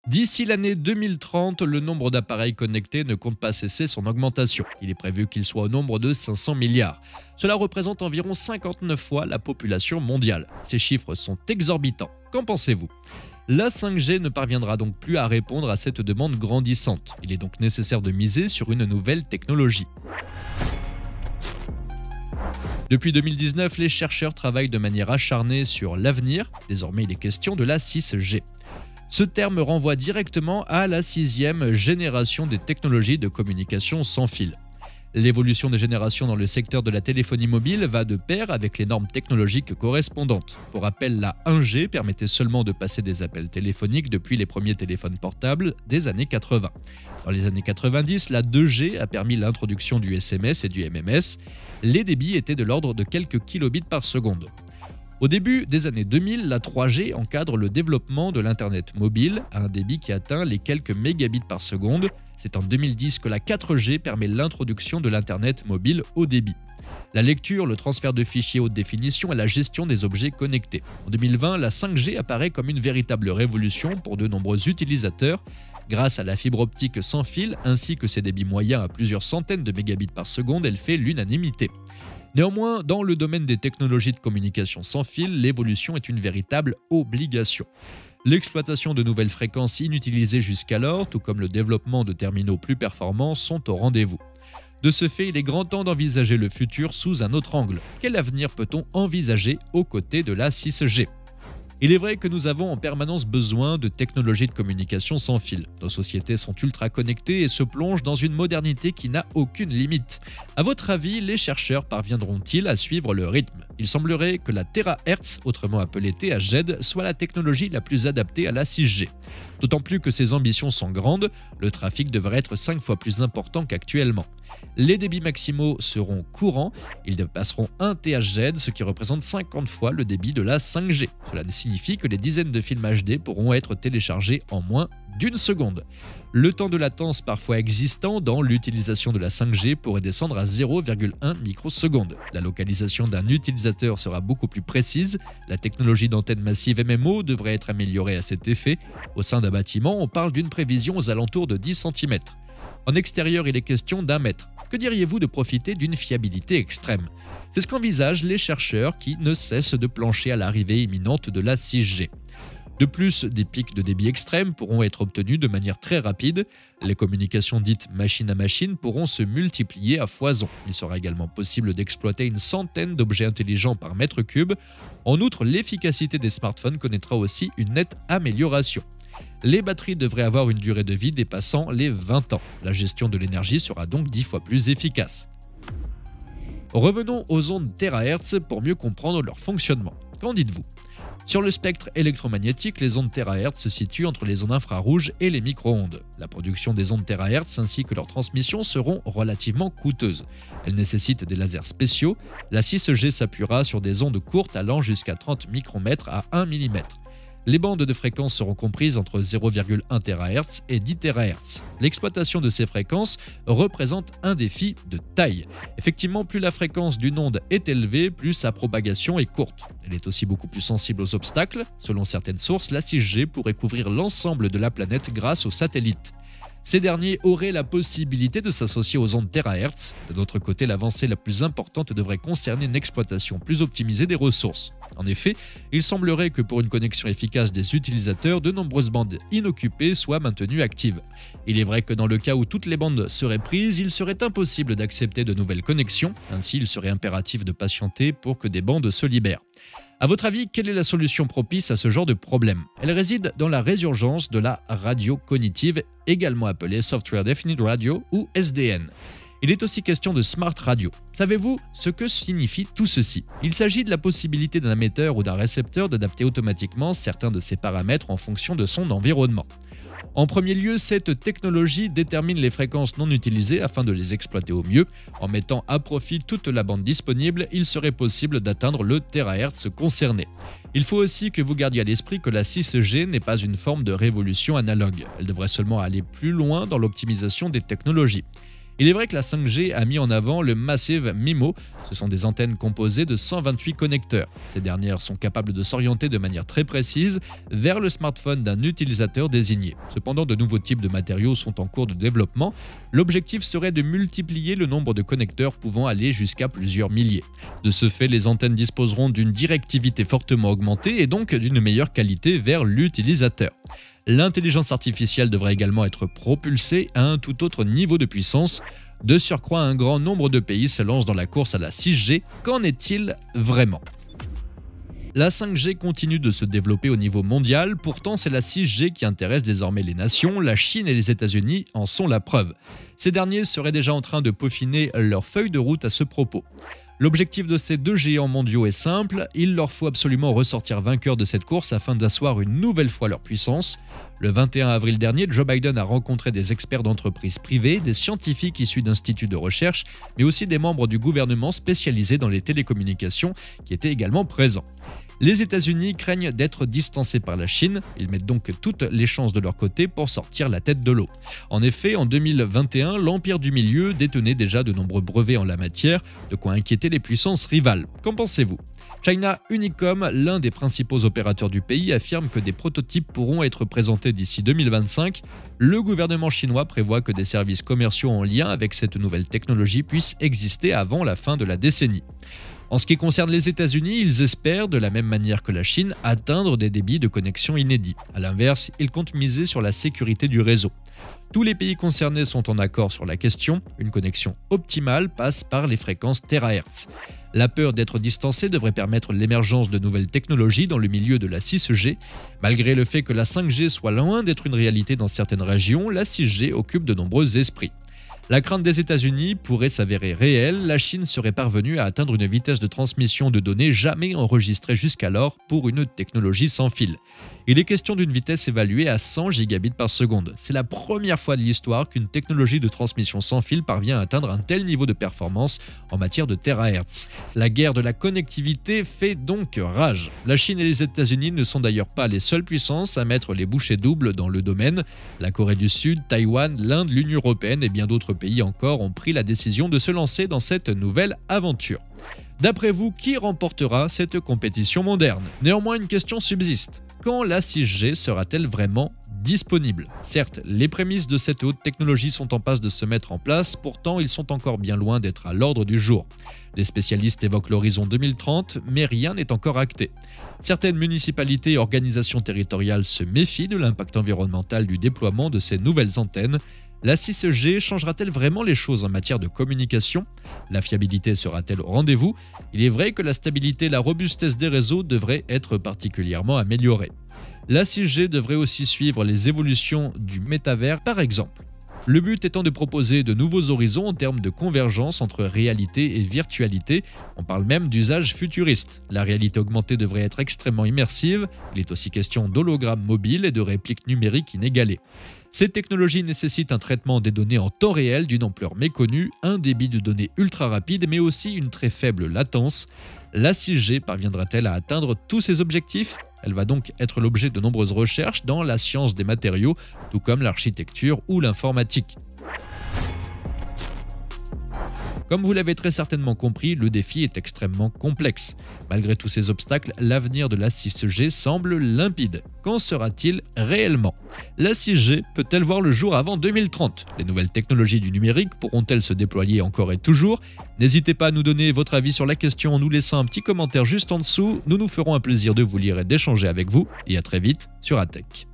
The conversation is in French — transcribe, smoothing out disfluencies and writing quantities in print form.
D'ici l'année 2030, le nombre d'appareils connectés ne compte pas cesser son augmentation. Il est prévu qu'il soit au nombre de 500 milliards. Cela représente environ 59 fois la population mondiale. Ces chiffres sont exorbitants. Qu'en pensez-vous ? La 5G ne parviendra donc plus à répondre à cette demande grandissante. Il est donc nécessaire de miser sur une nouvelle technologie. Depuis 2019, les chercheurs travaillent de manière acharnée sur l'avenir. Désormais, il est question de la 6G. Ce terme renvoie directement à la 6e génération des technologies de communication sans fil. L'évolution des générations dans le secteur de la téléphonie mobile va de pair avec les normes technologiques correspondantes. Pour rappel, la 1G permettait seulement de passer des appels téléphoniques depuis les premiers téléphones portables des années 80. Dans les années 90, la 2G a permis l'introduction du SMS et du MMS. Les débits étaient de l'ordre de quelques kilobits par seconde. Au début des années 2000, la 3G encadre le développement de l'Internet mobile à un débit qui atteint les quelques mégabits par seconde. C'est en 2010 que la 4G permet l'introduction de l'Internet mobile haut débit. La lecture, le transfert de fichiers haute définition et la gestion des objets connectés. En 2020, la 5G apparaît comme une véritable révolution pour de nombreux utilisateurs. Grâce à la fibre optique sans fil ainsi que ses débits moyens à plusieurs centaines de mégabits par seconde, elle fait l'unanimité. Néanmoins, dans le domaine des technologies de communication sans fil, l'évolution est une véritable obligation. L'exploitation de nouvelles fréquences inutilisées jusqu'alors, tout comme le développement de terminaux plus performants, sont au rendez-vous. De ce fait, il est grand temps d'envisager le futur sous un autre angle. Quel avenir peut-on envisager aux côtés de la 6G ? Il est vrai que nous avons en permanence besoin de technologies de communication sans fil. Nos sociétés sont ultra connectées et se plongent dans une modernité qui n'a aucune limite. À votre avis, les chercheurs parviendront-ils à suivre le rythme ? Il semblerait que la Terahertz, autrement appelée THz, soit la technologie la plus adaptée à la 6G. D'autant plus que ses ambitions sont grandes, le trafic devrait être 5 fois plus important qu'actuellement. Les débits maximaux seront courants, ils dépasseront 1 THz, ce qui représente 50 fois le débit de la 5G. Cela signifie que les dizaines de films HD pourront être téléchargés en moins d'une seconde. Le temps de latence parfois existant dans l'utilisation de la 5G pourrait descendre à 0,1 microseconde. La localisation d'un utilisateur sera beaucoup plus précise. La technologie d'antenne massive MMO devrait être améliorée à cet effet. Au sein d'un bâtiment, on parle d'une prévision aux alentours de 10 cm. En extérieur, il est question d'1 mètre. Que diriez-vous de profiter d'une fiabilité extrême ? C'est ce qu'envisagent les chercheurs qui ne cessent de plancher à l'arrivée imminente de la 6G. De plus, des pics de débit extrême pourront être obtenus de manière très rapide. Les communications dites machine à machine pourront se multiplier à foison. Il sera également possible d'exploiter une centaine d'objets intelligents par mètre cube. En outre, l'efficacité des smartphones connaîtra aussi une nette amélioration. Les batteries devraient avoir une durée de vie dépassant les 20 ans. La gestion de l'énergie sera donc 10 fois plus efficace. Revenons aux ondes Terahertz pour mieux comprendre leur fonctionnement. Qu'en dites-vous ? Sur le spectre électromagnétique, les ondes Terahertz se situent entre les ondes infrarouges et les micro-ondes. La production des ondes Terahertz ainsi que leur transmission seront relativement coûteuses. Elles nécessitent des lasers spéciaux. La 6G s'appuiera sur des ondes courtes allant jusqu'à 30 micromètres à 1 mm. Les bandes de fréquences seront comprises entre 0,1 THz et 10 THz. L'exploitation de ces fréquences représente un défi de taille. Effectivement, plus la fréquence d'une onde est élevée, plus sa propagation est courte. Elle est aussi beaucoup plus sensible aux obstacles. Selon certaines sources, la 6G pourrait couvrir l'ensemble de la planète grâce aux satellites. Ces derniers auraient la possibilité de s'associer aux ondes Terahertz. De notre côté, l'avancée la plus importante devrait concerner une exploitation plus optimisée des ressources. En effet, il semblerait que pour une connexion efficace des utilisateurs, de nombreuses bandes inoccupées soient maintenues actives. Il est vrai que dans le cas où toutes les bandes seraient prises, il serait impossible d'accepter de nouvelles connexions. Ainsi, il serait impératif de patienter pour que des bandes se libèrent. À votre avis, quelle est la solution propice à ce genre de problème ? Elle réside dans la résurgence de la radio cognitive, également appelée Software Defined Radio ou SDN. Il est aussi question de Smart Radio. Savez-vous ce que signifie tout ceci ? Il s'agit de la possibilité d'un émetteur ou d'un récepteur d'adapter automatiquement certains de ses paramètres en fonction de son environnement. En premier lieu, cette technologie détermine les fréquences non utilisées afin de les exploiter au mieux. En mettant à profit toute la bande disponible, il serait possible d'atteindre le terahertz concerné. Il faut aussi que vous gardiez à l'esprit que la 6G n'est pas une forme de révolution analogue. Elle devrait seulement aller plus loin dans l'optimisation des technologies. Il est vrai que la 5G a mis en avant le Massive MIMO. Ce sont des antennes composées de 128 connecteurs. Ces dernières sont capables de s'orienter de manière très précise vers le smartphone d'un utilisateur désigné. Cependant, de nouveaux types de matériaux sont en cours de développement. L'objectif serait de multiplier le nombre de connecteurs pouvant aller jusqu'à plusieurs milliers. De ce fait, les antennes disposeront d'une directivité fortement augmentée et donc d'une meilleure qualité vers l'utilisateur. L'intelligence artificielle devrait également être propulsée à un tout autre niveau de puissance. De surcroît, un grand nombre de pays se lancent dans la course à la 6G. Qu'en est-il vraiment ? La 5G continue de se développer au niveau mondial, pourtant c'est la 6G qui intéresse désormais les nations, la Chine et les États-Unis en sont la preuve. Ces derniers seraient déjà en train de peaufiner leur feuille de route à ce propos. L'objectif de ces deux géants mondiaux est simple, il leur faut absolument ressortir vainqueurs de cette course afin d'asseoir une nouvelle fois leur puissance. Le 21 avril dernier, Joe Biden a rencontré des experts d'entreprises privées, des scientifiques issus d'instituts de recherche, mais aussi des membres du gouvernement spécialisés dans les télécommunications qui étaient également présents. Les États-Unis craignent d'être distancés par la Chine, ils mettent donc toutes les chances de leur côté pour sortir la tête de l'eau. En effet, en 2021, l'Empire du Milieu détenait déjà de nombreux brevets en la matière, de quoi inquiéter les puissances rivales. Qu'en pensez-vous ? China Unicom, l'un des principaux opérateurs du pays, affirme que des prototypes pourront être présentés d'ici 2025. Le gouvernement chinois prévoit que des services commerciaux en lien avec cette nouvelle technologie puissent exister avant la fin de la décennie. En ce qui concerne les États-Unis, ils espèrent, de la même manière que la Chine, atteindre des débits de connexion inédits. A l'inverse, ils comptent miser sur la sécurité du réseau. Tous les pays concernés sont en accord sur la question. Une connexion optimale passe par les fréquences THz. La peur d'être distancé devrait permettre l'émergence de nouvelles technologies dans le milieu de la 6G. Malgré le fait que la 5G soit loin d'être une réalité dans certaines régions, la 6G occupe de nombreux esprits. La crainte des États-Unis pourrait s'avérer réelle, la Chine serait parvenue à atteindre une vitesse de transmission de données jamais enregistrée jusqu'alors pour une technologie sans fil. Il est question d'une vitesse évaluée à 100 gigabits par seconde. C'est la première fois de l'histoire qu'une technologie de transmission sans fil parvient à atteindre un tel niveau de performance en matière de terahertz. La guerre de la connectivité fait donc rage. La Chine et les États-Unis ne sont d'ailleurs pas les seules puissances à mettre les bouchées doubles dans le domaine. La Corée du Sud, Taïwan, l'Inde, l'Union européenne et bien d'autres pays encore ont pris la décision de se lancer dans cette nouvelle aventure. D'après vous, qui remportera cette compétition moderne ? Néanmoins, une question subsiste. Quand la 6G sera-t-elle vraiment disponible ? Certes, les prémices de cette haute technologie sont en passe de se mettre en place, pourtant ils sont encore bien loin d'être à l'ordre du jour. Les spécialistes évoquent l'horizon 2030, mais rien n'est encore acté. Certaines municipalités et organisations territoriales se méfient de l'impact environnemental du déploiement de ces nouvelles antennes. La 6G changera-t-elle vraiment les choses en matière de communication ? La fiabilité sera-t-elle au rendez-vous ? Il est vrai que la stabilité et la robustesse des réseaux devraient être particulièrement améliorées. La 6G devrait aussi suivre les évolutions du métavers par exemple. Le but étant de proposer de nouveaux horizons en termes de convergence entre réalité et virtualité. On parle même d'usage futuriste. La réalité augmentée devrait être extrêmement immersive. Il est aussi question d'hologrammes mobiles et de répliques numériques inégalées. Ces technologies nécessitent un traitement des données en temps réel d'une ampleur méconnue, un débit de données ultra rapide, mais aussi une très faible latence. La 6G parviendra-t-elle à atteindre tous ces objectifs ? Elle va donc être l'objet de nombreuses recherches dans la science des matériaux, tout comme l'architecture ou l'informatique. Comme vous l'avez très certainement compris, le défi est extrêmement complexe. Malgré tous ces obstacles, l'avenir de la 6G semble limpide. Qu'en sera-t-il réellement ? La 6G peut-elle voir le jour avant 2030 ? Les nouvelles technologies du numérique pourront-elles se déployer encore et toujours ? N'hésitez pas à nous donner votre avis sur la question en nous laissant un petit commentaire juste en dessous. Nous nous ferons un plaisir de vous lire et d'échanger avec vous. Et à très vite sur ATech.